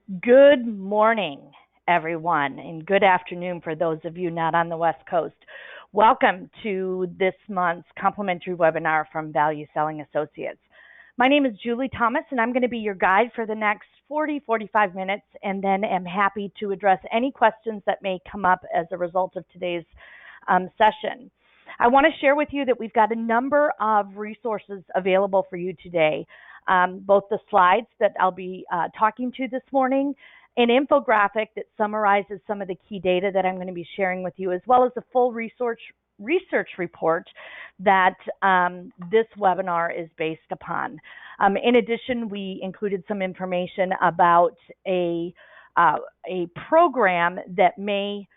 Good morning, everyone, and good afternoon for those of you not on the West Coast. Welcome to this month's complimentary webinar from Value Selling Associates. My name is Julie Thomas, and I'm going to be your guide for the next 45 minutes, and then am happy to address any questions that may come up as a result of today's session. I want to share with you that we've got a number of resources available for you today. Both the slides that I'll be talking to this morning, an infographic that summarizes some of the key data that I'm going to be sharing with you, as well as a full research report that this webinar is based upon. In addition, we included some information about a program that may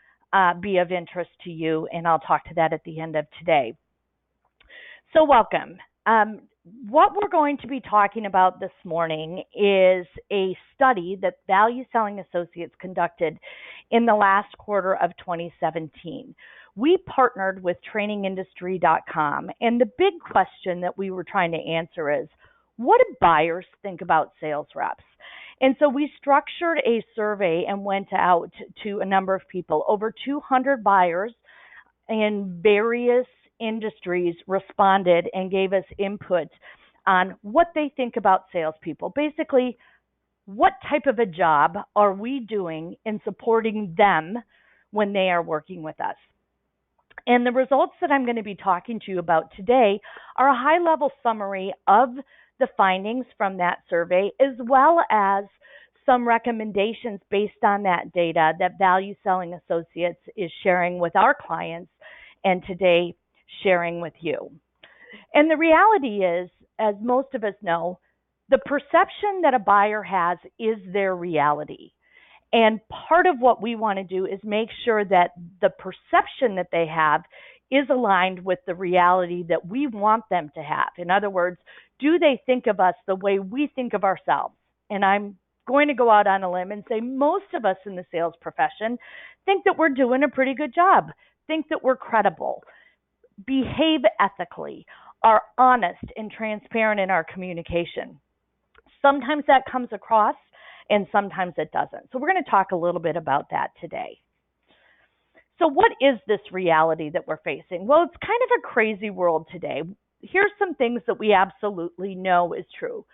be of interest to you, and I'll talk to that at the end of today. So welcome. What we're going to be talking about this morning is a study that Value Selling Associates conducted in the last quarter of 2017. We partnered with trainingindustry.com, and the big question that we were trying to answer is, what do buyers think about sales reps? And so we structured a survey and went out to a number of people. Over 200 buyers in various industries responded and gave us input on what they think about salespeople. Basically, what type of a job are we doing in supporting them when they are working with us? And the results that I'm going to be talking to you about today are a high-level summary of the findings from that survey, as well as some recommendations based on that data that Value Selling Associates is sharing with our clients and today sharing with you. And the reality is, as most of us know, the perception that a buyer has is their reality. And part of what we want to do is make sure that the perception that they have is aligned with the reality that we want them to have. In other words, do they think of us the way we think of ourselves? And I'm going to go out on a limb and say most of us in the sales profession think that we're doing a pretty good job, think that we're credible, behave ethically, are honest and transparent in our communication. Sometimes that comes across and sometimes it doesn't. So we're going to talk a little bit about that today. So what is this reality that we're facing? Well, it's kind of a crazy world today. Here's some things that we absolutely know is true.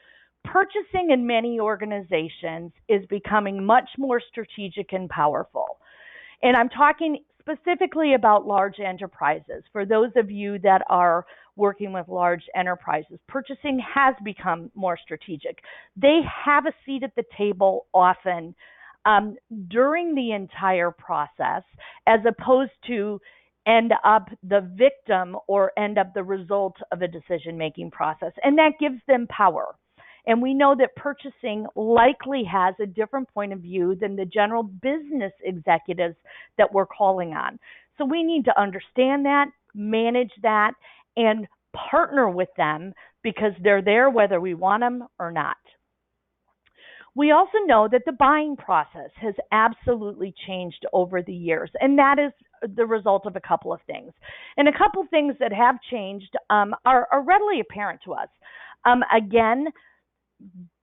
Purchasing in many organizations is becoming much more strategic and powerful. And I'm talking specifically about large enterprises. For those of you that are working with large enterprises, purchasing has become more strategic. They have a seat at the table often during the entire process, as opposed to end up the victim or end up the result of a decision-making process. And that gives them power. And we know that purchasing likely has a different point of view than the general business executives that we're calling on. So we need to understand that, manage that, and partner with them because they're there whether we want them or not. We also know that the buying process has absolutely changed over the years, and that is the result of a couple of things. And a couple of things that have changed are readily apparent to us. Again,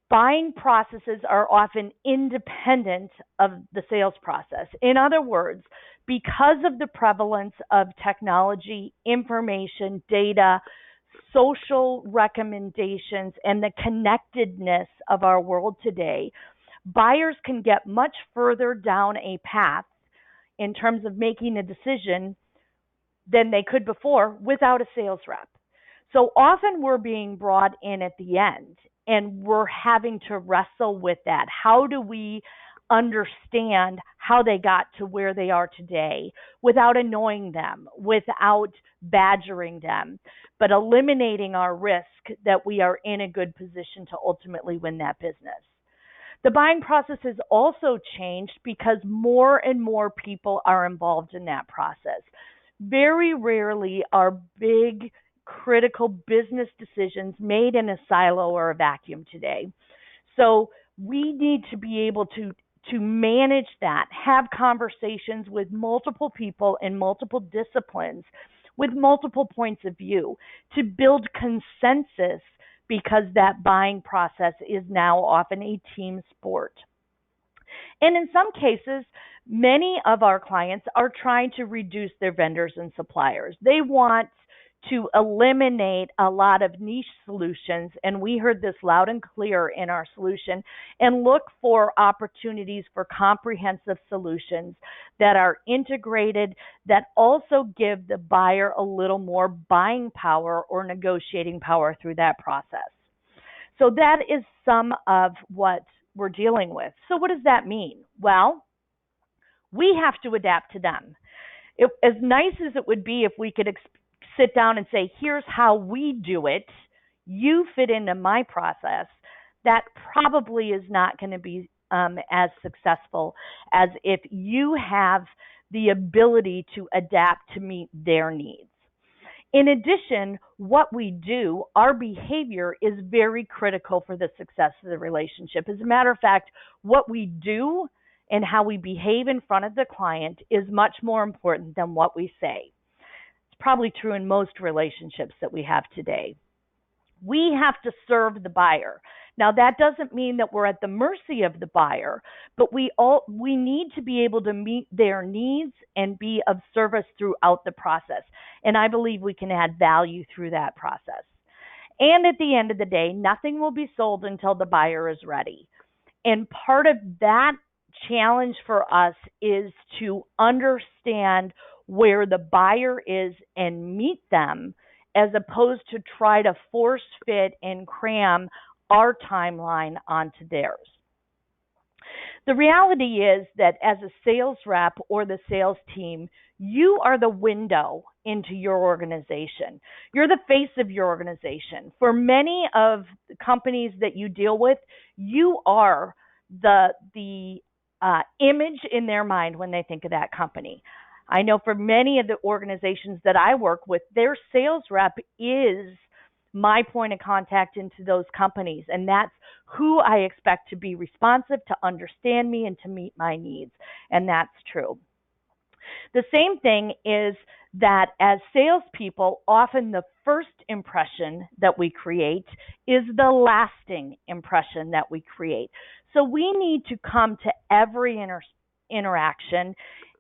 buying processes are often independent of the sales process. In other words, because of the prevalence of technology, information, data, social recommendations, and the connectedness of our world today, buyers can get much further down a path in terms of making a decision than they could before without a sales rep. So often we're being brought in at the end, and we're having to wrestle with that. How do we understand how they got to where they are today without annoying them, without badgering them, but eliminating our risk that we are in a good position to ultimately win that business? The buying process has also changed because more and more people are involved in that process. Very rarely are big, critical business decisions made in a silo or a vacuum today. So we need to be able to manage that, have conversations with multiple people in multiple disciplines, with multiple points of view, to build consensus, because that buying process is now often a team sport. And in some cases, many of our clients are trying to reduce their vendors and suppliers. They want to eliminate a lot of niche solutions, and we heard this loud and clear in our solution, and look for opportunities for comprehensive solutions that are integrated, that also give the buyer a little more buying power or negotiating power through that process. So that is some of what we're dealing with. So what does that mean? Well, we have to adapt to them. As nice as it would be if we could sit down and say, here's how we do it, you fit into my process, that probably is not going to be as successful as if you have the ability to adapt to meet their needs. In addition, what we do, our behavior is very critical for the success of the relationship. As a matter of fact, what we do and how we behave in front of the client is much more important than what we say. It's probably true in most relationships that we have today. We have to serve the buyer. Now, that doesn't mean that we're at the mercy of the buyer, but we need to be able to meet their needs and be of service throughout the process. And I believe we can add value through that process. And at the end of the day, nothing will be sold until the buyer is ready. And part of that challenge for us is to understand where the buyer is and meet them, as opposed to try to force fit and cram our timeline onto theirs. The reality is that as a sales rep or the sales team, you are the window into your organization. You're the face of your organization. For many of the companies that you deal with, you are the image in their mind when they think of that company. I know for many of the organizations that I work with, their sales rep is my point of contact into those companies, and that's who I expect to be responsive, to understand me, and to meet my needs, and that's true. The same thing is that as salespeople, often the first impression that we create is the lasting impression that we create. So we need to come to every interaction,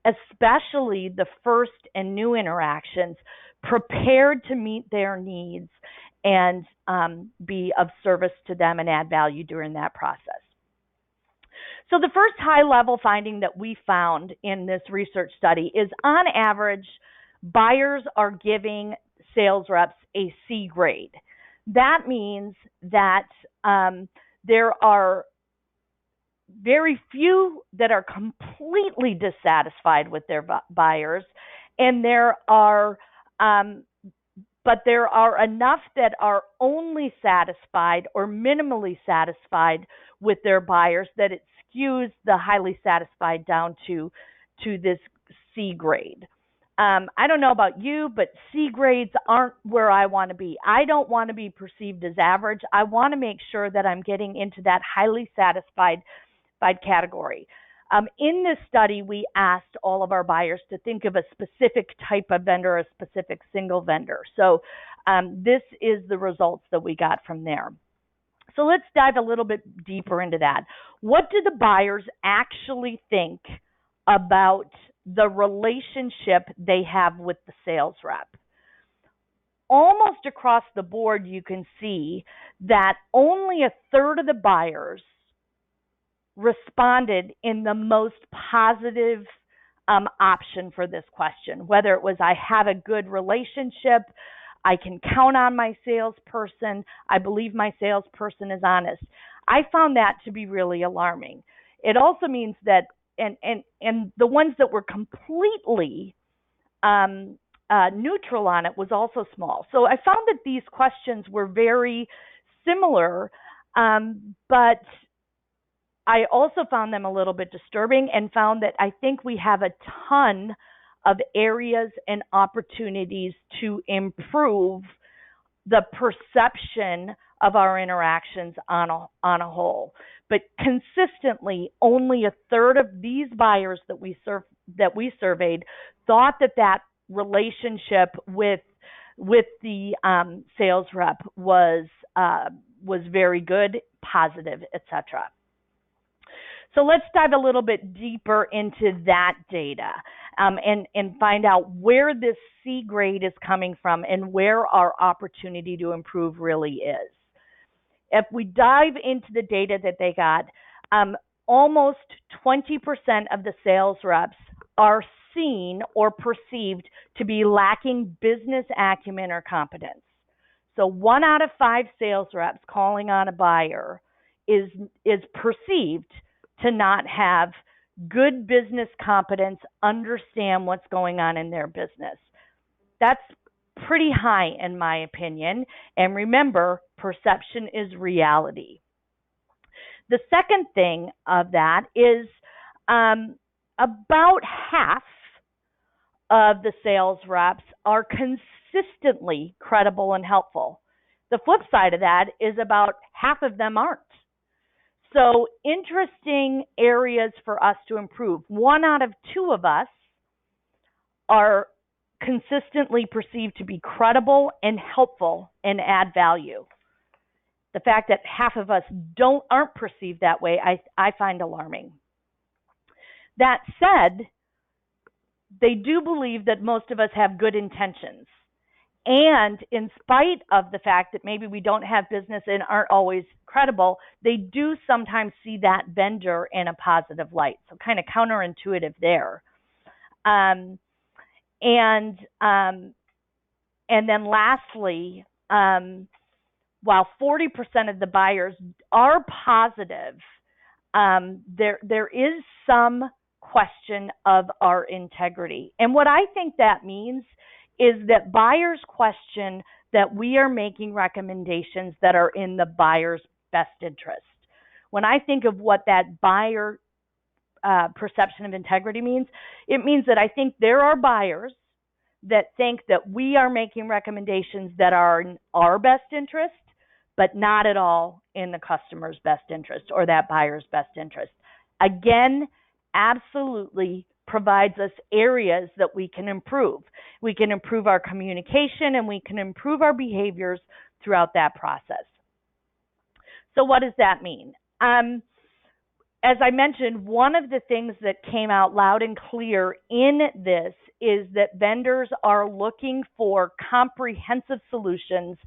especially the first and new interactions, prepared to meet their needs and be of service to them and add value during that process. So the first high-level finding that we found in this research study is, on average, buyers are giving sales reps a C grade. That means that there are very few that are completely dissatisfied with their buyers, and but there are enough that are only satisfied or minimally satisfied with their buyers that it skews the highly satisfied down to this C grade. I don't know about you, but C grades aren't where I want to be. I don't want to be perceived as average. I want to make sure that I'm getting into that highly satisfied category. In this study, we asked all of our buyers to think of a specific type of vendor, a specific single vendor. So this is the results that we got from there. So let's dive a little bit deeper into that. What do the buyers actually think about the relationship they have with the sales rep? Almost across the board, you can see that only a third of the buyers responded in the most positive option for this question, whether it was, I have a good relationship, I can count on my salesperson, I believe my salesperson is honest. I found that to be really alarming. It also means that, and the ones that were completely neutral on it was also small. So I found that these questions were very similar, but I also found them a little bit disturbing, and found that I think we have a ton of areas and opportunities to improve the perception of our interactions on a whole. But consistently, only a third of these buyers that we surveyed thought that relationship with the sales rep was very good, positive, etc. So let's dive a little bit deeper into that data, and find out where this C grade is coming from and where our opportunity to improve really is. If we dive into the data that they got, almost 20% of the sales reps are seen or perceived to be lacking business acumen or competence. So 1 out of 5 sales reps calling on a buyer is perceived to not have good business competence, understand what's going on in their business. That's pretty high in my opinion. And remember, perception is reality. The second thing of that is about half of the sales reps are consistently credible and helpful. The flip side of that is about half of them aren't. So interesting areas for us to improve. 1 out of 2 of us are consistently perceived to be credible and helpful and add value. The fact that half of us aren't perceived that way, I find alarming. That said, they do believe that most of us have good intentions. And in spite of the fact that maybe we don't have business and aren't always credible, they do sometimes see that vendor in a positive light. So kind of counterintuitive there. And then lastly, while 40% of the buyers are positive, there is some question of our integrity. And what I think that means is that buyers question that we are making recommendations that are in the buyer's best interest. When I think of what that buyer perception of integrity means, it means that I think there are buyers that think that we are making recommendations that are in our best interest, but not at all in the customer's best interest or that buyer's best interest. Again, absolutely provides us areas that we can improve. We can improve our communication and we can improve our behaviors throughout that process. So what does that mean? As I mentioned, one of the things that came out loud and clear in this is that vendors are looking for comprehensive solutions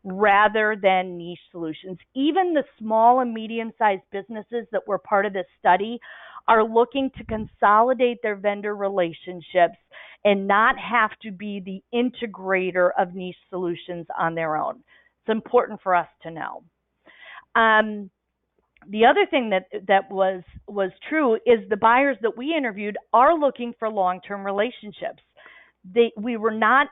rather than niche solutions. Even the small and medium-sized businesses that were part of this study are looking to consolidate their vendor relationships and not have to be the integrator of niche solutions on their own. It's important for us to know. The other thing that was true is the buyers that we interviewed are looking for long-term relationships. We were not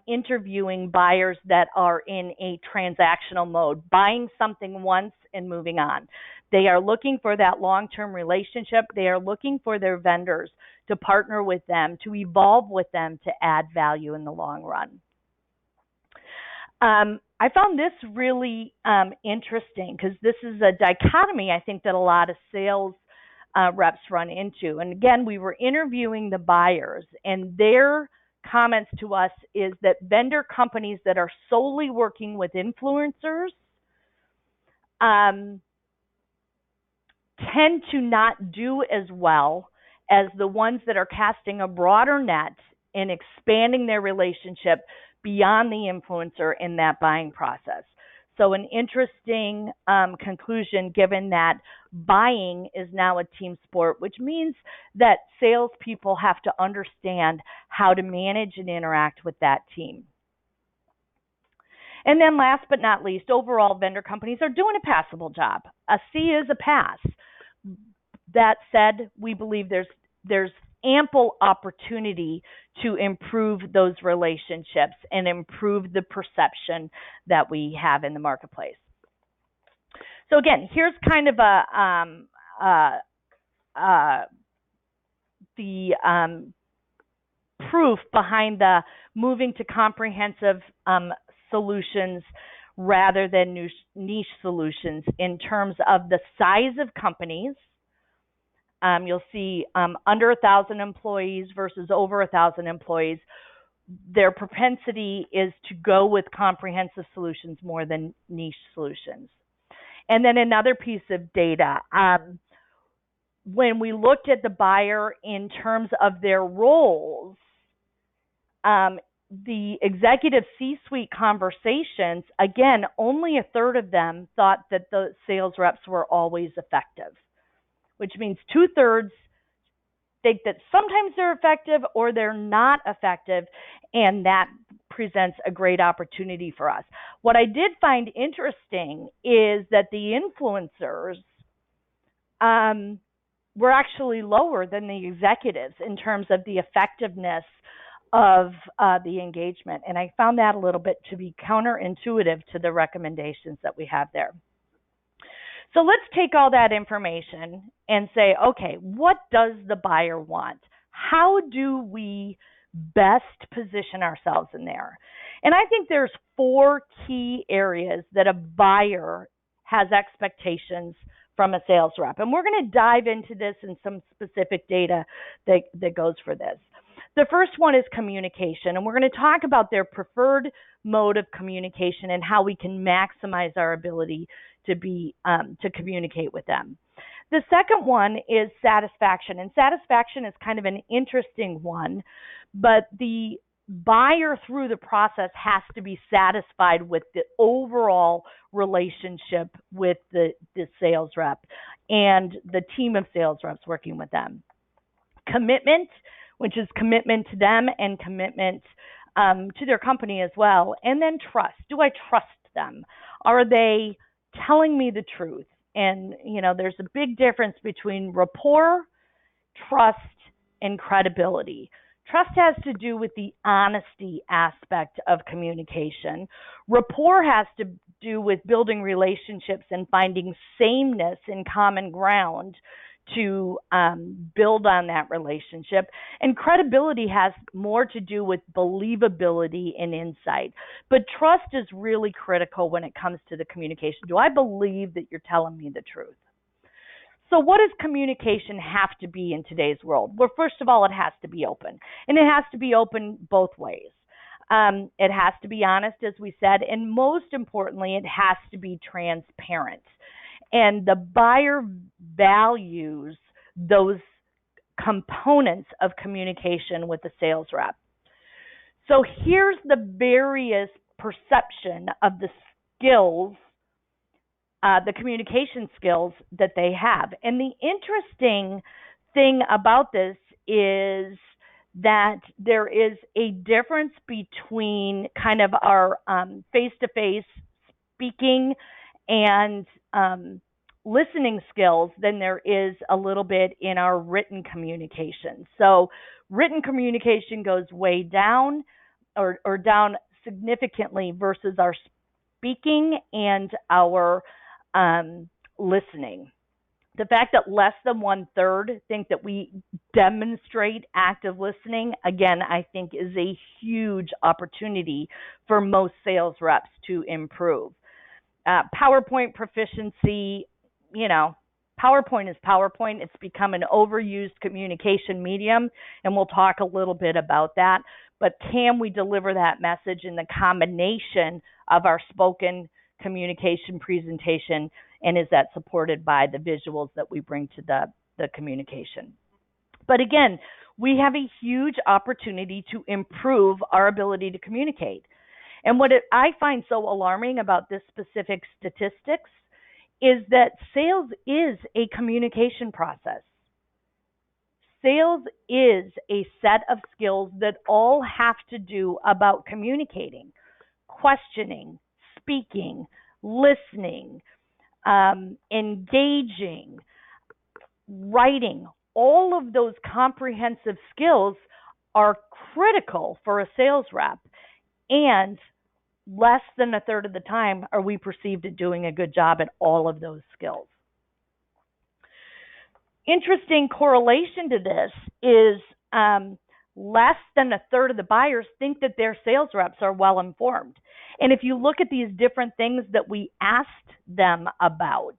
interviewing buyers that are in a transactional mode, buying something once and moving on. They are looking for that long-term relationship. They are looking for their vendors to partner with them, to evolve with them, to add value in the long run. I found this really interesting because this is a dichotomy I think that a lot of sales reps run into. And again, we were interviewing the buyers, and their comments to us is that vendor companies that are solely working with influencers tend to not do as well as the ones that are casting a broader net and expanding their relationship beyond the influencer in that buying process. So an interesting conclusion, given that buying is now a team sport, which means that salespeople have to understand how to manage and interact with that team. And then last but not least, overall vendor companies are doing a passable job. A C is a pass. That said, we believe there's ample opportunity to improve those relationships and improve the perception that we have in the marketplace. So again, here's kind of the proof behind the moving to comprehensive solutions rather than niche solutions in terms of the size of companies. You'll see under 1,000 employees versus over 1,000 employees, their propensity is to go with comprehensive solutions more than niche solutions. And then another piece of data, when we looked at the buyer in terms of their roles, the executive C-suite conversations, again, only a third of them thought that the sales reps were always effective, which means 2/3 think that sometimes they're effective or they're not effective, and that presents a great opportunity for us. What I did find interesting is that the influencers were actually lower than the executives in terms of the effectiveness of the engagement. And I found that a little bit to be counterintuitive to the recommendations that we have there. So let's take all that information and say, okay, what does the buyer want? How do we best position ourselves in there? And I think there's 4 key areas that a buyer has expectations from a sales rep. And we're going to dive into this in some specific data that goes for this. The first one is communication, and we're going to talk about their preferred mode of communication and how we can maximize our ability to communicate with them. The second one is satisfaction, and satisfaction is kind of an interesting one, but the buyer through the process has to be satisfied with the overall relationship with the sales rep and the team of sales reps working with them. Commitment, which is commitment to them and commitment to their company as well. And then trust. Do I trust them? Are they telling me the truth? And, there's a big difference between rapport, trust, and credibility. Trust has to do with the honesty aspect of communication. Rapport has to do with building relationships and finding sameness and common ground to build on that relationship. And credibility has more to do with believability and insight. But trust is really critical when it comes to the communication. Do I believe that you're telling me the truth? So what does communication have to be in today's world? Well, first of all, it has to be open. And it has to be open both ways. It has to be honest, as we said, and most importantly, it has to be transparent. And the buyer values those components of communication with the sales rep. So here's the various perception of the skills, the communication skills that they have. And the interesting thing about this is that there is a difference between kind of our face-to-face speaking and listening skills than there is a little bit in our written communication. So written communication goes way down or down significantly versus our speaking and our listening. The fact that less than 1/3 think that we demonstrate active listening, again, I think is a huge opportunity for most sales reps to improve. PowerPoint proficiency, PowerPoint is PowerPoint. It's become an overused communication medium, and we'll talk a little bit about that. But can we deliver that message in the combination of our spoken communication presentation, and is that supported by the visuals that we bring to the communication? But again, we have a huge opportunity to improve our ability to communicate. And what I find so alarming about this specific statistics is that sales is a communication process. Sales is a set of skills that all have to do about communicating, questioning, speaking, listening, engaging, writing. All of those comprehensive skills are critical for a sales rep, and less than 1/3 of the time are we perceived at doing a good job at all of those skills. Interesting correlation to this is less than 1/3 of the buyers think that their sales reps are well informed. And if you look at these different things that we asked them about,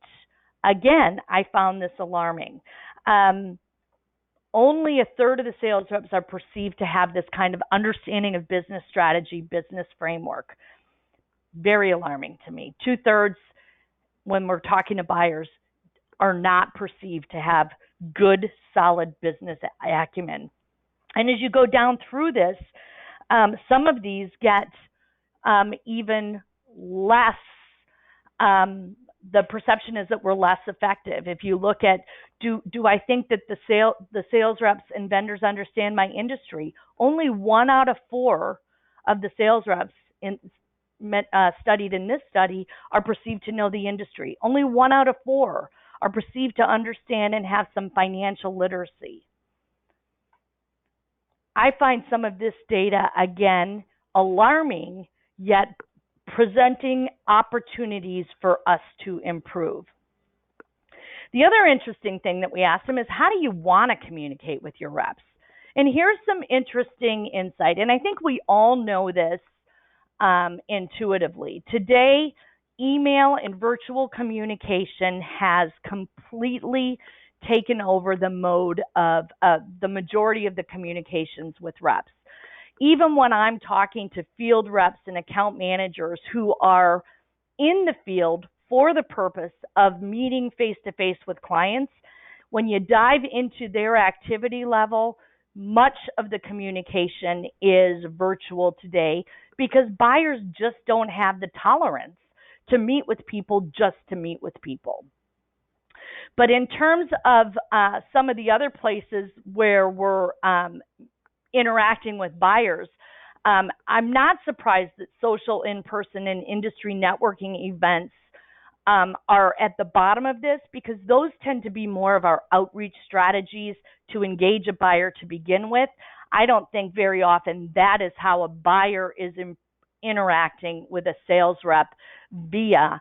again, I found this alarming. Only 1/3 of the sales reps are perceived to have this kind of understanding of business strategy, business framework. Very alarming to me. 2/3, when we're talking to buyers, are not perceived to have good, solid business acumen. And as you go down through this, some of these get even less. The perception is that we're less effective. If you look at, do I think that the sales reps and vendors understand my industry? Only 1 out of 4 of the sales reps studied in this study are perceived to know the industry. Only 1 out of 4 are perceived to understand and have some financial literacy. I find some of this data, again, alarming, yet presenting opportunities for us to improve. The other interesting thing that we asked them is, how do you want to communicate with your reps? And here's some interesting insight, and I think we all know this intuitively. Today, email and virtual communication has completely taken over the mode of the majority of the communications with reps. Even when I'm talking to field reps and account managers who are in the field for the purpose of meeting face-to-face with clients, when you dive into their activity level, much of the communication is virtual today because buyers just don't have the tolerance to meet with people just to meet with people. But in terms of some of the other places where we're interacting with buyers, I'm not surprised that social, in-person, and industry networking events are at the bottom of this, because those tend to be more of our outreach strategies to engage a buyer to begin with. I don't think very often that is how a buyer is interacting with a sales rep via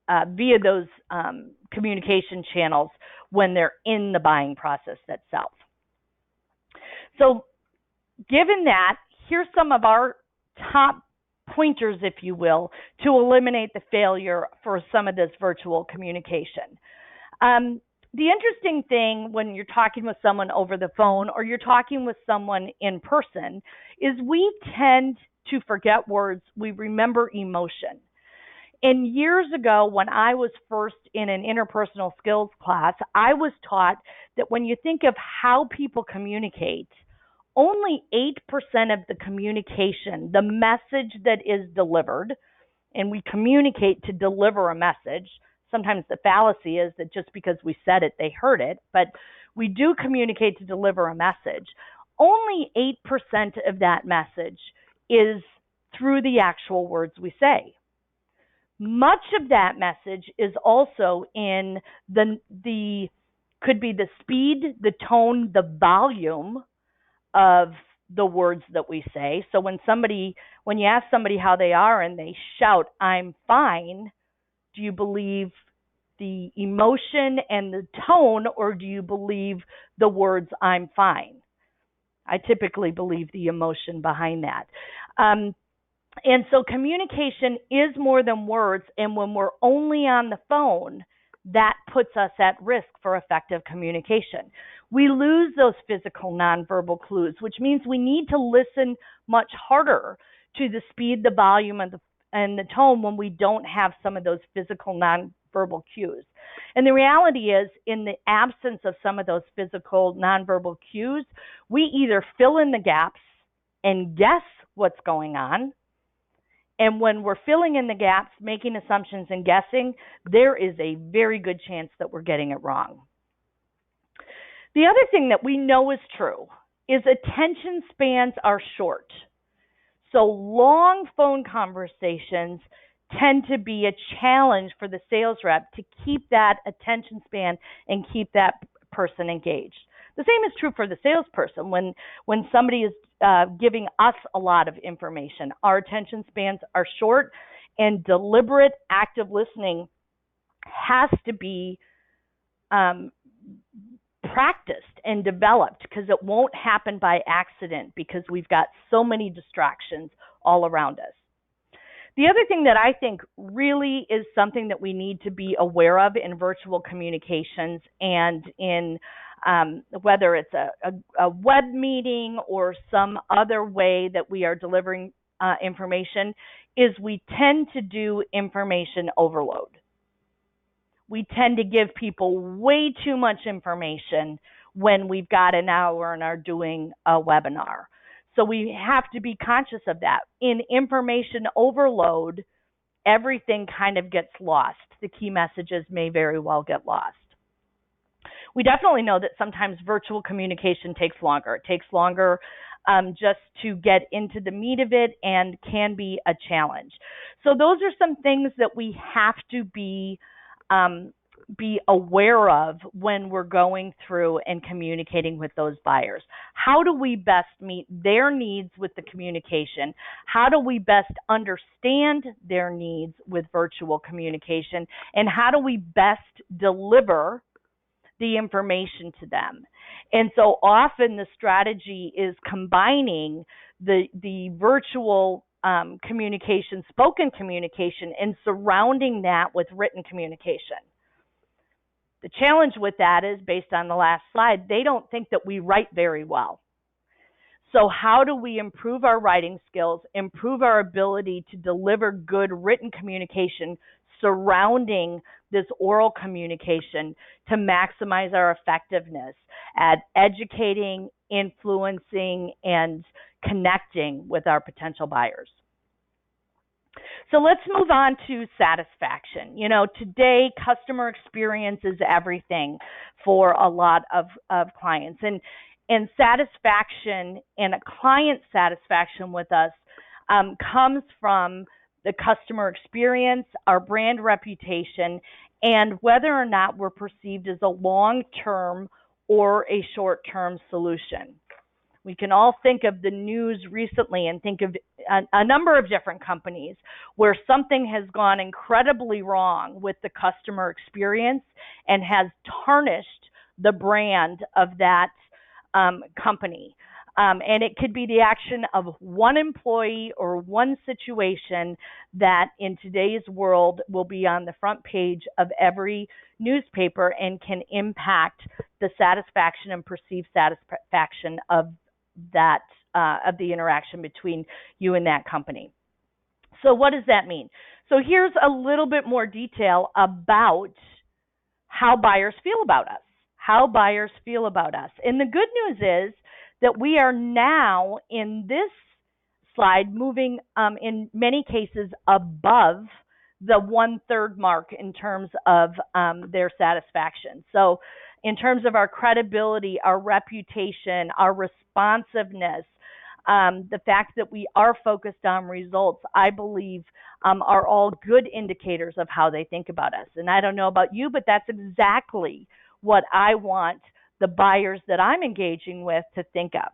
those communication channels when they're in the buying process itself. So given that, here's some of our top pointers, if you will, to eliminate the failure for some of this virtual communication. The interesting thing when you're talking with someone over the phone or you're talking with someone in person is we tend to forget words. We remember emotion. And years ago, when I was first in an interpersonal skills class, I was taught that when you think of how people communicate, only 8% of the communication, the message that is delivered, and we communicate to deliver a message. Sometimes the fallacy is that just because we said it, they heard it, but we do communicate to deliver a message. Only 8% of that message is through the actual words we say. Much of that message is also in the could be the speed, the tone, the volume of the words that we say. So when you ask somebody how they are and they shout, "I'm fine," do you believe the emotion and the tone, or do you believe the words, "I'm fine"? I typically believe the emotion behind that. And so communication is more than words, and when we're only on the phone, that puts us at risk for effective communication. We lose those physical nonverbal clues, which means we need to listen much harder to the speed, the volume, and the tone when we don't have some of those physical nonverbal cues. And the reality is, in the absence of some of those physical nonverbal cues, we either fill in the gaps and guess what's going on. And when we're filling in the gaps, making assumptions and guessing, there is a very good chance that we're getting it wrong. The other thing that we know is true is attention spans are short. So long phone conversations tend to be a challenge for the sales rep to keep that attention span and keep that person engaged. The same is true for the salesperson. When somebody is giving us a lot of information, our attention spans are short, and deliberate, active listening has to be practiced and developed, because it won't happen by accident, because we've got so many distractions all around us. The other thing that I think really is something that we need to be aware of in virtual communications and in whether it's a web meeting or some other way that we are delivering information, is we tend to do information overload. we tend to give people way too much information when we've got an hour and are doing a webinar. So we have to be conscious of that. In information overload, everything kind of gets lost. The key messages may very well get lost. We definitely know that sometimes virtual communication takes longer. It takes longer just to get into the meat of it and can be a challenge. So those are some things that we have to be aware of when we're going through and communicating with those buyers. How do we best meet their needs with the communication? How do we best understand their needs with virtual communication? And how do we best deliver the information to them? And so often the strategy is combining the virtual communication, spoken communication, and surrounding that with written communication. The challenge with that is, based on the last slide, they don't think that we write very well. So how do we improve our writing skills, improve our ability to deliver good written communication surrounding this oral communication to maximize our effectiveness at educating, influencing, and connecting with our potential buyers? So let's move on to satisfaction. You know, today customer experience is everything for a lot of clients. And satisfaction and a client satisfaction with us comes from the customer experience, our brand reputation, and whether or not we're perceived as a long-term or a short-term solution. We can all think of the news recently and think of a number of different companies where something has gone incredibly wrong with the customer experience and has tarnished the brand of that company. And it could be the action of one employee or one situation that in today's world will be on the front page of every newspaper and can impact the satisfaction and perceived satisfaction of that of the interaction between you and that company. So what does that mean? So here's a little bit more detail about how buyers feel about us. How buyers feel about us. And the good news is that we are now in this slide moving in many cases above the 1/3 mark in terms of their satisfaction. So in terms of our credibility, our reputation, our responsiveness, the fact that we are focused on results, I believe are all good indicators of how they think about us. And I don't know about you, but that's exactly what I want the buyers that I'm engaging with to think of.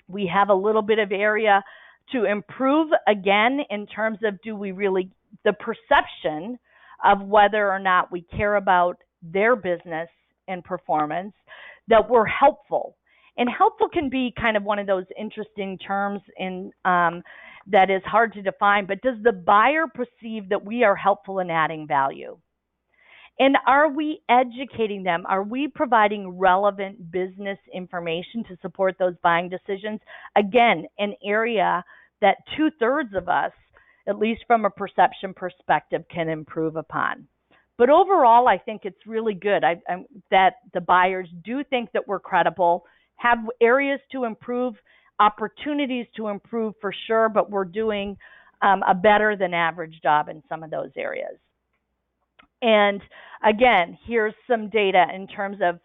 We have a little bit of area to improve, again, in terms of the perception of whether or not we care about their business and performance, that we're helpful. And helpful can be kind of one of those interesting terms that is hard to define, but does the buyer perceive that we are helpful in adding value? And are we educating them? Are we providing relevant business information to support those buying decisions? Again, an area that 2/3 of us, at least from a perception perspective, can improve upon. But overall, I think it's really good that the buyers do think that we're credible, have areas to improve, opportunities to improve for sure, but we're doing a better than average job in some of those areas. And again, here's some data in terms of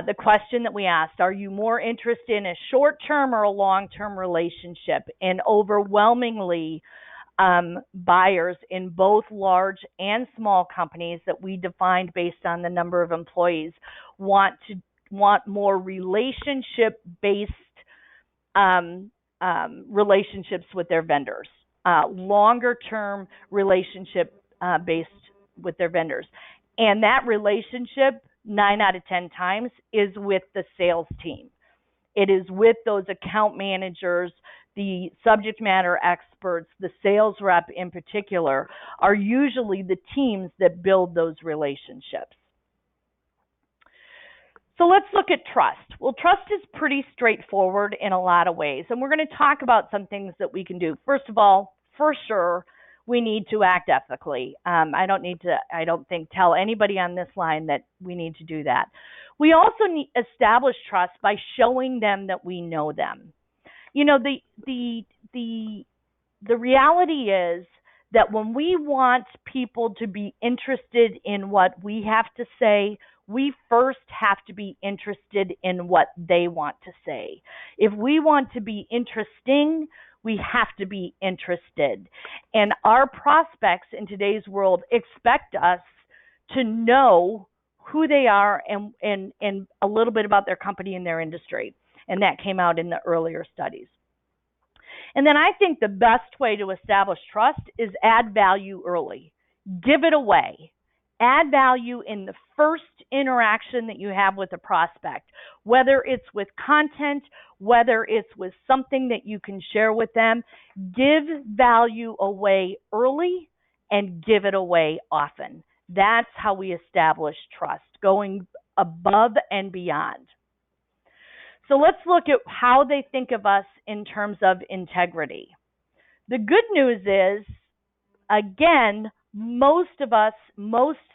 the question that we asked. Are you more interested in a short-term or a long-term relationship? And overwhelmingly, buyers in both large and small companies that we defined based on the number of employees want more relationship-based relationships with their vendors, longer-term relationship-based with their vendors. And that relationship, 9 out of 10 times, is with the sales team. It is with those account managers, the subject matter experts, the sales rep in particular, are usually the teams that build those relationships. So let's look at trust. Well, trust is pretty straightforward in a lot of ways, and we're going to talk about some things that we can do. First of all, for sure, we need to act ethically. I don't think, tell anybody on this line that we need to do that. We also need establish trust by showing them that we know them. You know, the reality is that when we want people to be interested in what we have to say, we first have to be interested in what they want to say. If we want to be interesting, we have to be interested. And our prospects in today's world expect us to know who they are and a little bit about their company and their industry. And that came out in the earlier studies. And then I think the best way to establish trust is add value early. Give it away. Add value in the first interaction that you have with a prospect, whether it's with content, whether it's with something that you can share with them. Give value away early and give it away often. That's how we establish trust, going above and beyond. So let's look at how they think of us in terms of integrity. The good news is, again, most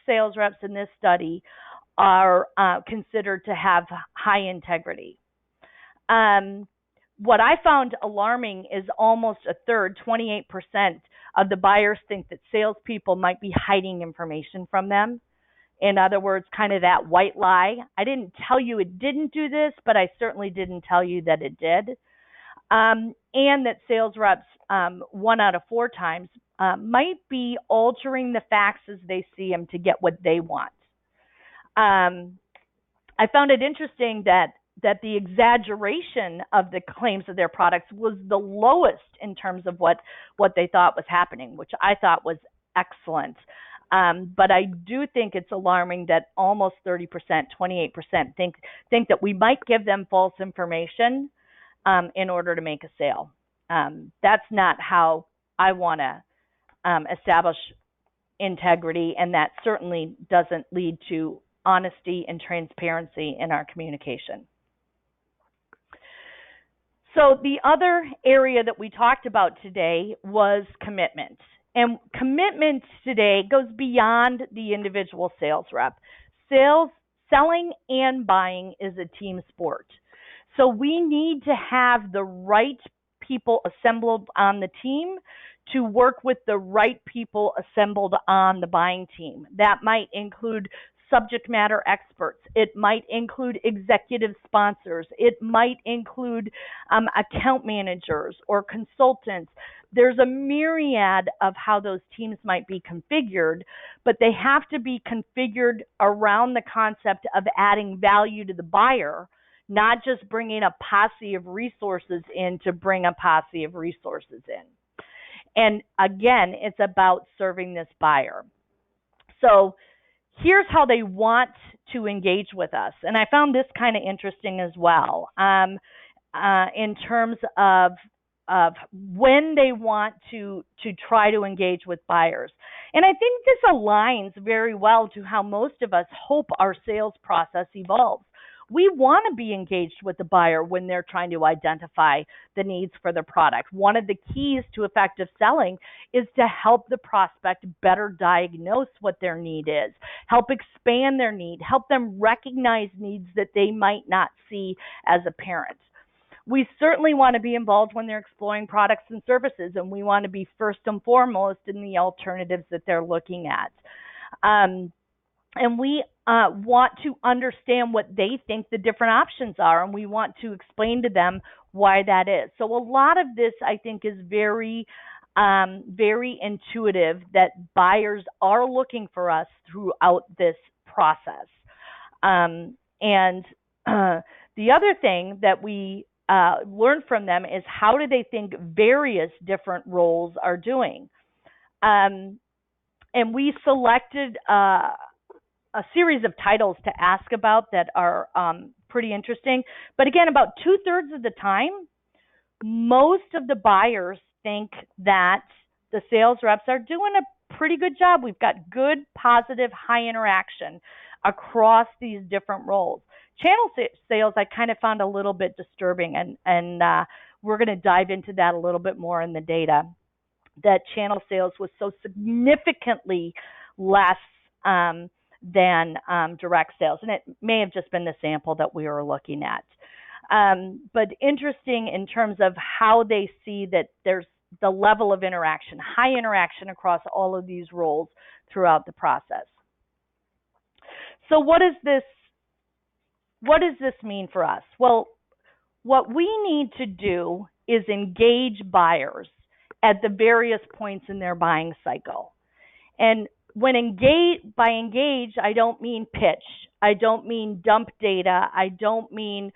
sales reps in this study are considered to have high integrity. What I found alarming is almost a third, 28% of the buyers think that salespeople might be hiding information from them. In other words, kind of that white lie. I didn't tell you it didn't do this, but I certainly didn't tell you that it did. And that sales reps, 1 out of 4 times, might be altering the facts as they see them to get what they want. I found it interesting that the exaggeration of the claims of their products was the lowest in terms of what they thought was happening, which I thought was excellent. But I do think it's alarming that almost 30%, 28% think that we might give them false information in order to make a sale. That's not how I want to establish integrity, and that certainly doesn't lead to honesty and transparency in our communication. So the other area that we talked about today was commitment. And commitment today goes beyond the individual sales rep. Selling and buying is a team sport. So we need to have the right people assembled on the team to work with the right people assembled on the buying team. That might include subject matter experts. It might include executive sponsors. It might include account managers or consultants. There's a myriad of how those teams might be configured, but they have to be configured around the concept of adding value to the buyer, not just bringing a posse of resources in to bring a posse of resources in. And again, it's about serving this buyer. So here's how they want to engage with us. And I found this kind of interesting as well, in terms of when they want to try to engage with buyers. And I think this aligns very well to how most of us hope our sales process evolves. We want to be engaged with the buyer when they're trying to identify the needs for the product. One of the keys to effective selling is to help the prospect better diagnose what their need is, help expand their need, help them recognize needs that they might not see as apparent. We certainly want to be involved when they're exploring products and services, and we want to be first and foremost in the alternatives that they're looking at. And we want to understand what they think the different options are, and we want to explain to them why that is. So a lot of this, I think, is very, very intuitive, that buyers are looking for us throughout this process. And the other thing that we learn from them is, how do they think various different roles are doing? And we selected a series of titles to ask about that are pretty interesting. But again, about 2/3 of the time, most of the buyers think that the sales reps are doing a pretty good job. We've got good, positive, high interaction across these different roles. Channel sales, I kind of found a little bit disturbing, and we're going to dive into that a little bit more in the data. that channel sales was so significantly less than direct sales. And it may have just been the sample that we were looking at. But interesting in terms of how they see that there's the level of interaction, high interaction across all of these roles throughout the process. So what does this mean for us? Well, what we need to do is engage buyers at the various points in their buying cycle. And by engage, I don't mean pitch. I don't mean dump data. I don't mean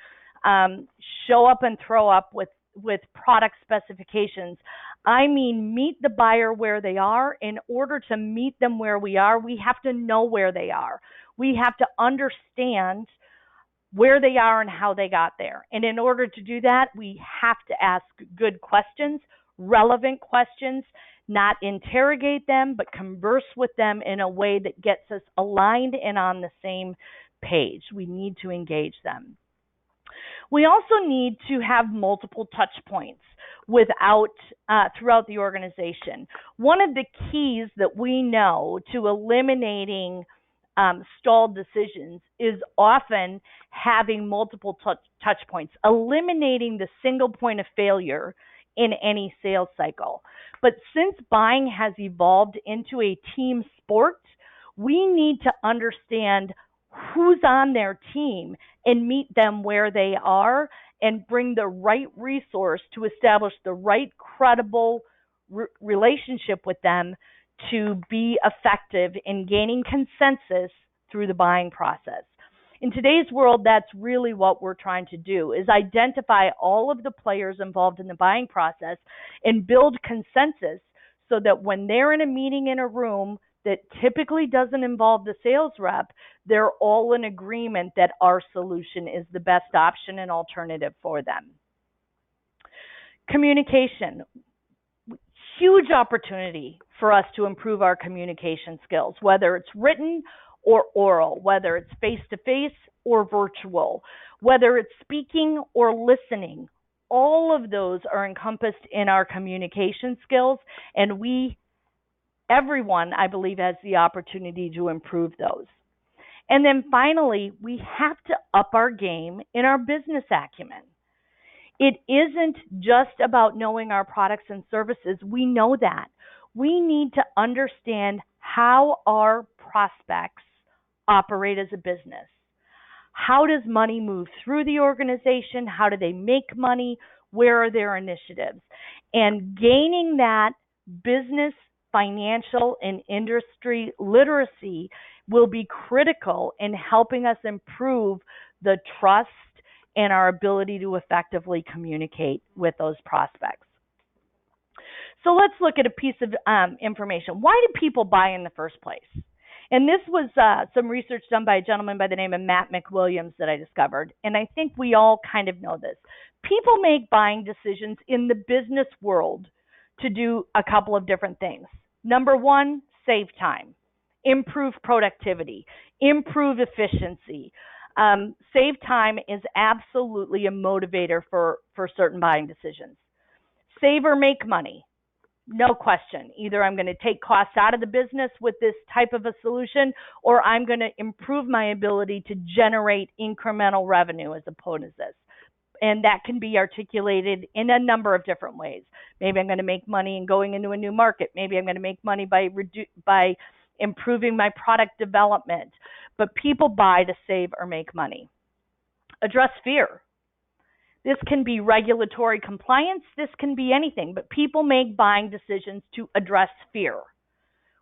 show up and throw up with product specifications. I mean meet the buyer where they are. In order to meet them where we are, we have to know where they are. We have to understand where they are and how they got there. And in order to do that, we have to ask good questions, relevant questions, not interrogate them, but converse with them in a way that gets us aligned and on the same page. We need to engage them. We also need to have multiple touch points throughout the organization. One of the keys that we know to eliminating stalled decisions is often having multiple touch points, eliminating the single point of failure in any sales cycle. But since buying has evolved into a team sport, we need to understand who's on their team and meet them where they are and bring the right resource to establish the right credible relationship with them to be effective in gaining consensus through the buying process. In today's world, that's really what we're trying to do, is identify all of the players involved in the buying process and build consensus so that when they're in a meeting in a room that typically doesn't involve the sales rep, they're all in agreement that our solution is the best option and alternative for them. Communication. Huge opportunity for us to improve our communication skills, whether it's written or oral, whether it's face-to-face or virtual, whether it's speaking or listening. All of those are encompassed in our communication skills, and everyone, I believe, has the opportunity to improve those. And then finally, we have to up our game in our business acumen. It isn't just about knowing our products and services. We know that. We need to understand how our prospects operate as a business. How does money move through the organization? How do they make money? Where are their initiatives? And gaining that business, financial, and industry literacy will be critical in helping us improve the trust and our ability to effectively communicate with those prospects. So let's look at a piece of information. Why do people buy in the first place? And this was some research done by a gentleman by the name of Matt McWilliams that I discovered. And I think we all kind of know this. People make buying decisions in the business world to do a couple of different things. Number one, save time, improve productivity, improve efficiency. Save time is absolutely a motivator for certain buying decisions. Save or make money. No question. Either I'm going to take costs out of the business with this type of a solution, or I'm going to improve my ability to generate incremental revenue as opposed to this. And that can be articulated in a number of different ways. Maybe I'm going to make money in going into a new market. Maybe I'm going to make money by improving my product development. But people buy to save or make money. Address fear. This can be regulatory compliance. This can be anything. But people make buying decisions to address fear.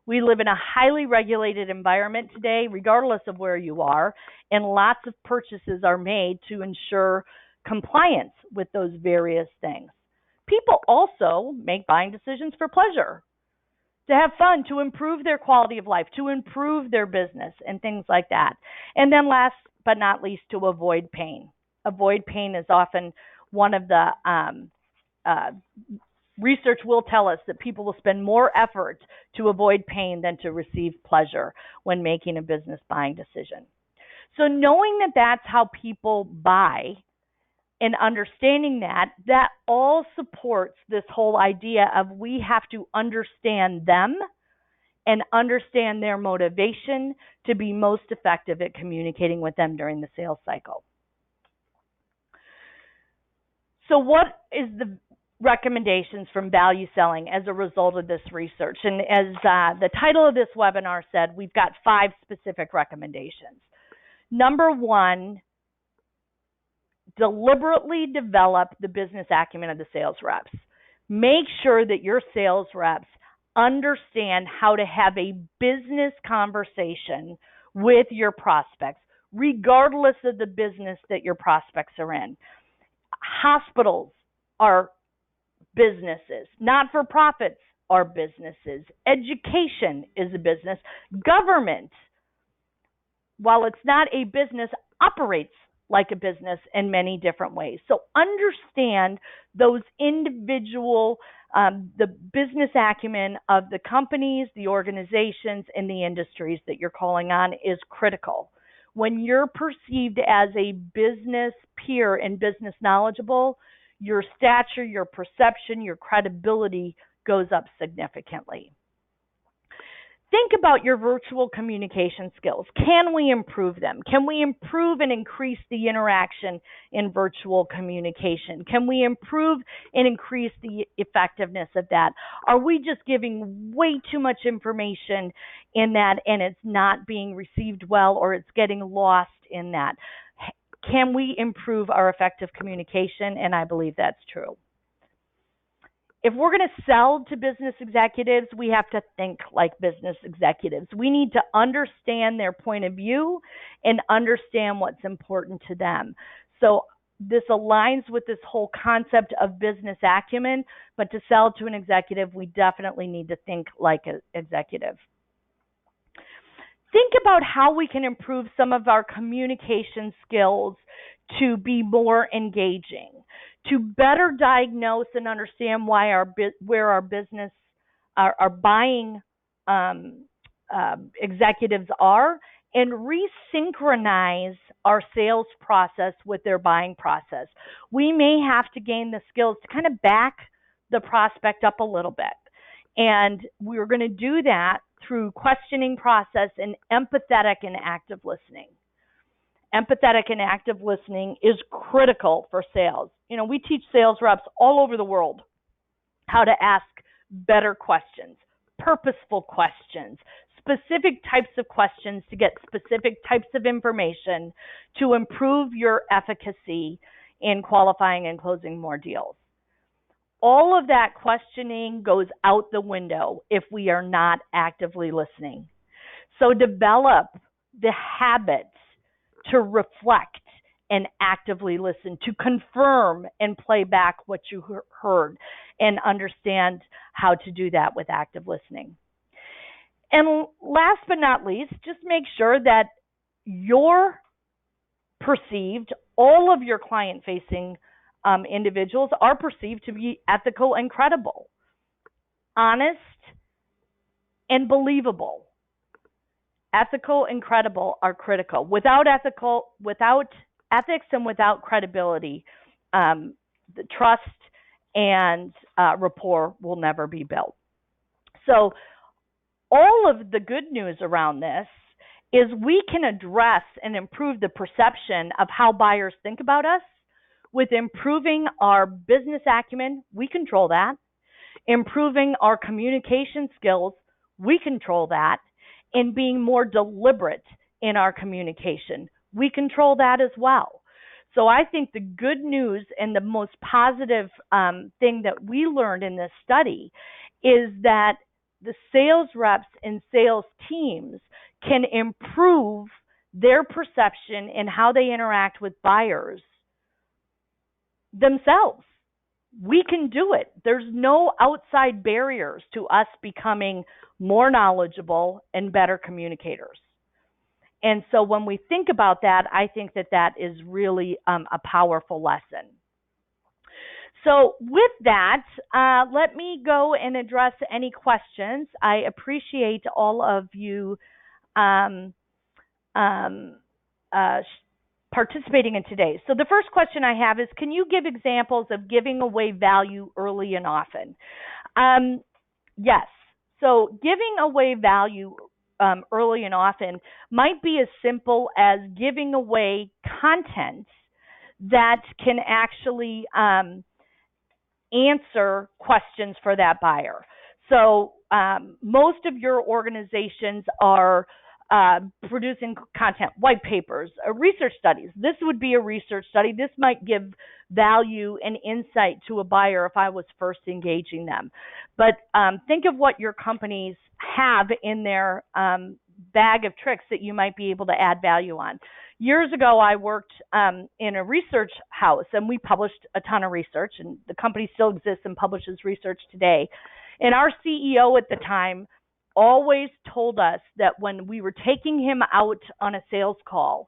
We live in a highly regulated environment today, regardless of where you are, and lots of purchases are made to ensure compliance with those various things. People also make buying decisions for pleasure, to have fun, to improve their quality of life, to improve their business, and things like that. And then last but not least, to avoid pain. Avoid pain is often one of the research will tell us that people will spend more effort to avoid pain than to receive pleasure when making a business buying decision. So knowing that that's how people buy and understanding that all supports this whole idea of we have to understand them and understand their motivation to be most effective at communicating with them during the sales cycle. So what is the recommendations from value selling as a result of this research? And as the title of this webinar said, we've got 5 specific recommendations. Number 1, deliberately develop the business acumen of the sales reps. Make sure that your sales reps understand how to have a business conversation with your prospects, regardless of the business that your prospects are in. Hospitals are businesses. Not-for-profits are businesses. Education is a business. Government, while it's not a business, operates like a business in many different ways. So understand those individual, the business acumen of the companies, the organizations, and the industries that you're calling on is critical. When you're perceived as a business peer and business knowledgeable, your stature, your perception, your credibility goes up significantly. Think about your virtual communication skills. Can we improve them? Can we improve and increase the interaction in virtual communication? Can we improve and increase the effectiveness of that? Are we just giving way too much information in that and it's not being received well, or it's getting lost in that? Can we improve our effective communication? And I believe that's true. If we're going to sell to business executives, we have to think like business executives. We need to understand their point of view and understand what's important to them. So this aligns with this whole concept of business acumen, but to sell to an executive, we definitely need to think like an executive. Think about how we can improve some of our communication skills to be more engaging, to better diagnose and understand where our business, our buying executives are, and resynchronize our sales process with their buying process. We may have to gain the skills to kind of back the prospect up a little bit. And we're going to do that through questioning process and empathetic and active listening. Empathetic and active listening is critical for sales. You know, we teach sales reps all over the world how to ask better questions, purposeful questions, specific types of questions to get specific types of information to improve your efficacy in qualifying and closing more deals. All of that questioning goes out the window if we are not actively listening. So develop the habit to reflect and actively listen, to confirm and play back what you heard, and understand how to do that with active listening. And last but not least, just make sure that you're perceived, all of your client-facing individuals are perceived to be ethical and credible, honest and believable. Ethical and credible are critical. Without ethics and without credibility, the trust and rapport will never be built. So all of the good news around this is we can address and improve the perception of how buyers think about us. With improving our business acumen, we control that. Improving our communication skills, we control that. And being more deliberate in our communication, we control that as well. So I think the good news and the most positive thing that we learned in this study is that the sales reps and sales teams can improve their perception and how they interact with buyers themselves. We can do it. There's no outside barriers to us becoming more knowledgeable and better communicators. And so when we think about that, I think that that is really a powerful lesson. So with that, let me go and address any questions. I appreciate all of you participating in today. So the first question I have is, can you give examples of giving away value early and often? Yes. So giving away value early and often might be as simple as giving away content that can actually answer questions for that buyer. So most of your organizations are producing content, white papers, research studies. This would be a research study. This might give value and insight to a buyer if I was first engaging them. But think of what your companies have in their bag of tricks that you might be able to add value on. Years ago, I worked in a research house, and we published a ton of research, and the company still exists and publishes research today. And our CEO at the time always told us that when we were taking him out on a sales call,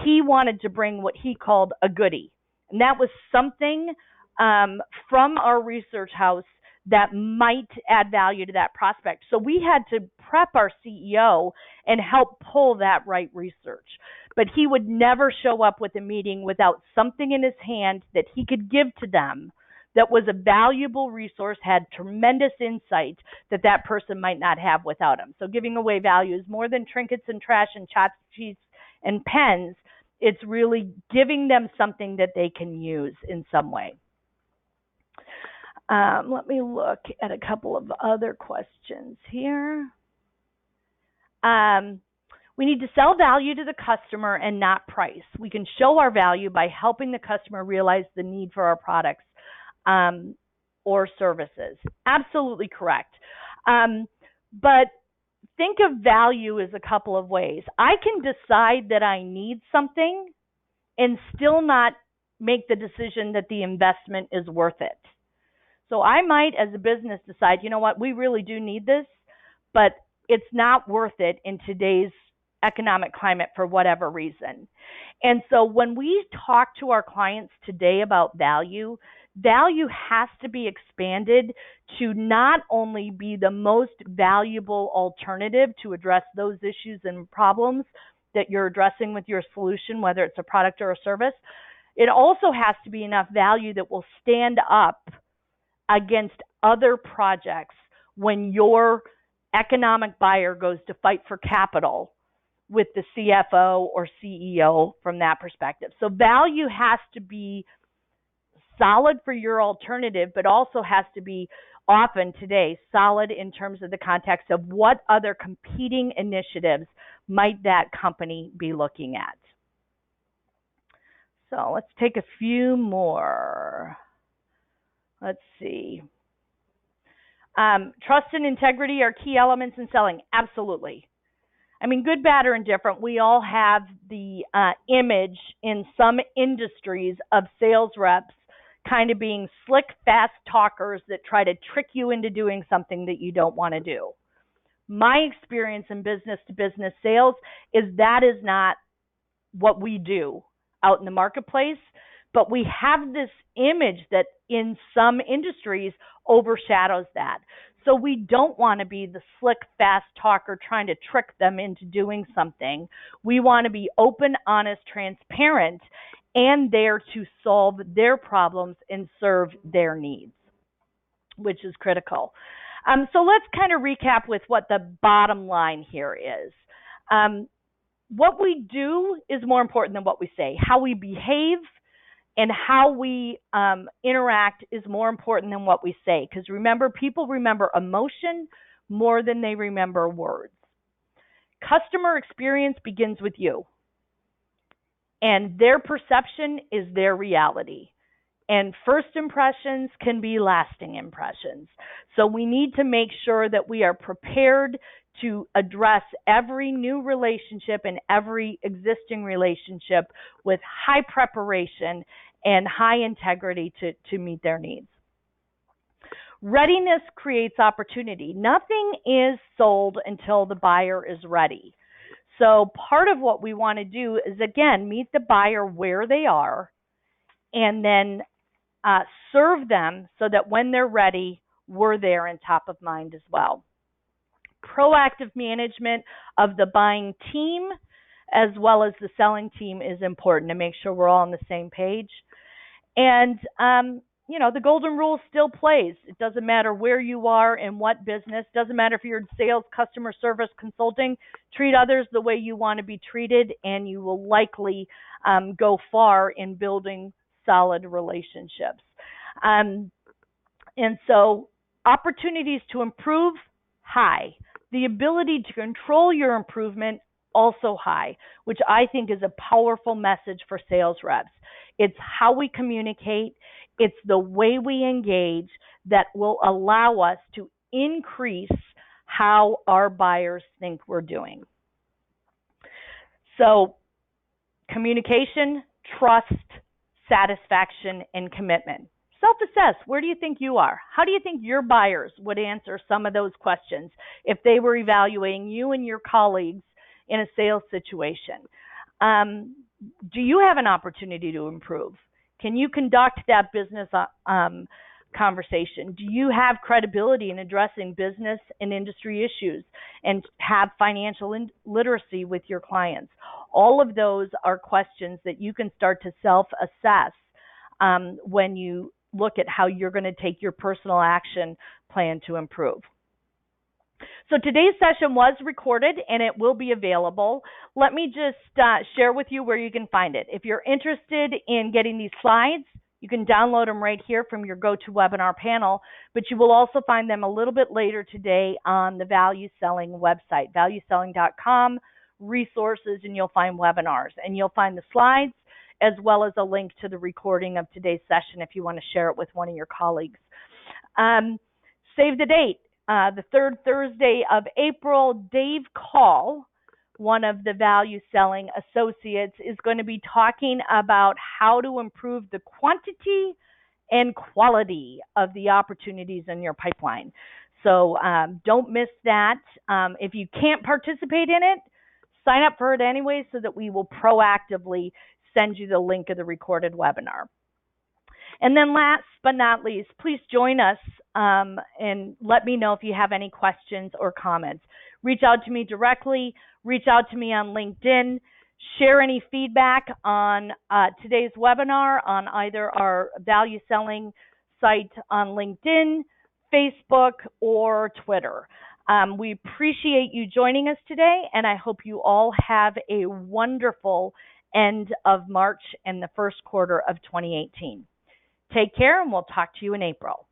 he wanted to bring what he called a goodie. And that was something from our research house that might add value to that prospect. So we had to prep our CEO and help pull that right research. But he would never show up with a meeting without something in his hand that he could give to them that was a valuable resource, had tremendous insight that that person might not have without him. So giving away value is more than trinkets and trash and tchotchkes and pens. It's really giving them something that they can use in some way. Let me look at a couple of other questions here. We need to sell value to the customer and not price. We can show our value by helping the customer realize the need for our products or services. Absolutely correct. But think of value as a couple of ways. I can decide that I need something and still not make the decision that the investment is worth it. So I might, as a business, decide, you know what, we really do need this, but it's not worth it in today's economic climate for whatever reason. And so when we talk to our clients today about value, value has to be expanded to not only be the most valuable alternative to address those issues and problems that you're addressing with your solution, whether it's a product or a service. It also has to be enough value that will stand up against other projects when your economic buyer goes to fight for capital with the CFO or CEO from that perspective. So value has to be solid for your alternative, but also has to be often today solid in terms of the context of what other competing initiatives might that company be looking at. So let's take a few more. Let's see. Trust and integrity are key elements in selling. Absolutely. I mean, good, bad, or indifferent, we all have the image in some industries of sales reps kind of being slick, fast talkers that try to trick you into doing something that you don't want to do. My experience in business-to-business sales is that is not what we do out in the marketplace, but we have this image that in some industries overshadows that. So we don't want to be the slick, fast talker trying to trick them into doing something. We want to be open, honest, transparent, and there to solve their problems and serve their needs, which is critical. So let's kind of recap with what the bottom line here is. What we do is more important than what we say. How we behave and how we interact is more important than what we say. Because remember, people remember emotion more than they remember words. Customer experience begins with you. And their perception is their reality. And first impressions can be lasting impressions. So we need to make sure that we are prepared to address every new relationship and every existing relationship with high preparation and high integrity to meet their needs. Readiness creates opportunity. Nothing is sold until the buyer is ready. So part of what we want to do is, again, meet the buyer where they are and then serve them so that when they're ready, we're there and top of mind as well. Proactive management of the buying team as well as the selling team is important to make sure we're all on the same page. And, the golden rule still plays. It doesn't matter where you are in what business. Doesn't matter if you're in sales, customer service, consulting. Treat others the way you want to be treated, and you will likely go far in building solid relationships. And so opportunities to improve, high. The ability to control your improvement, also high, which I think is a powerful message for sales reps. It's how we communicate. It's the way we engage that will allow us to increase how our buyers think we're doing. So communication, trust, satisfaction, and commitment. Self-assess. Where do you think you are? How do you think your buyers would answer some of those questions if they were evaluating you and your colleagues in a sales situation? Do you have an opportunity to improve? Can you conduct that business conversation? Do you have credibility in addressing business and industry issues and have financial literacy with your clients? All of those are questions that you can start to self-assess when you look at how you're going to take your personal action plan to improve. So today's session was recorded and it will be available. Let me just share with you where you can find it. If you're interested in getting these slides, you can download them right here from your GoToWebinar panel, but you will also find them a little bit later today on the Value Selling website, valueselling.com, resources, and you'll find webinars. And you'll find the slides as well as a link to the recording of today's session if you want to share it with one of your colleagues. Save the date. The third Thursday of April, Dave Call, one of the Value Selling associates, is going to be talking about how to improve the quantity and quality of the opportunities in your pipeline. So don't miss that. If you can't participate in it, sign up for it anyway so that we will proactively send you the link of the recorded webinar. And then last but not least, please join us and let me know if you have any questions or comments. Reach out to me directly. Reach out to me on LinkedIn. Share any feedback on today's webinar on either our Value Selling site on LinkedIn, Facebook, or Twitter. We appreciate you joining us today, and I hope you all have a wonderful end of March and the first quarter of 2018. Take care, and we'll talk to you in April.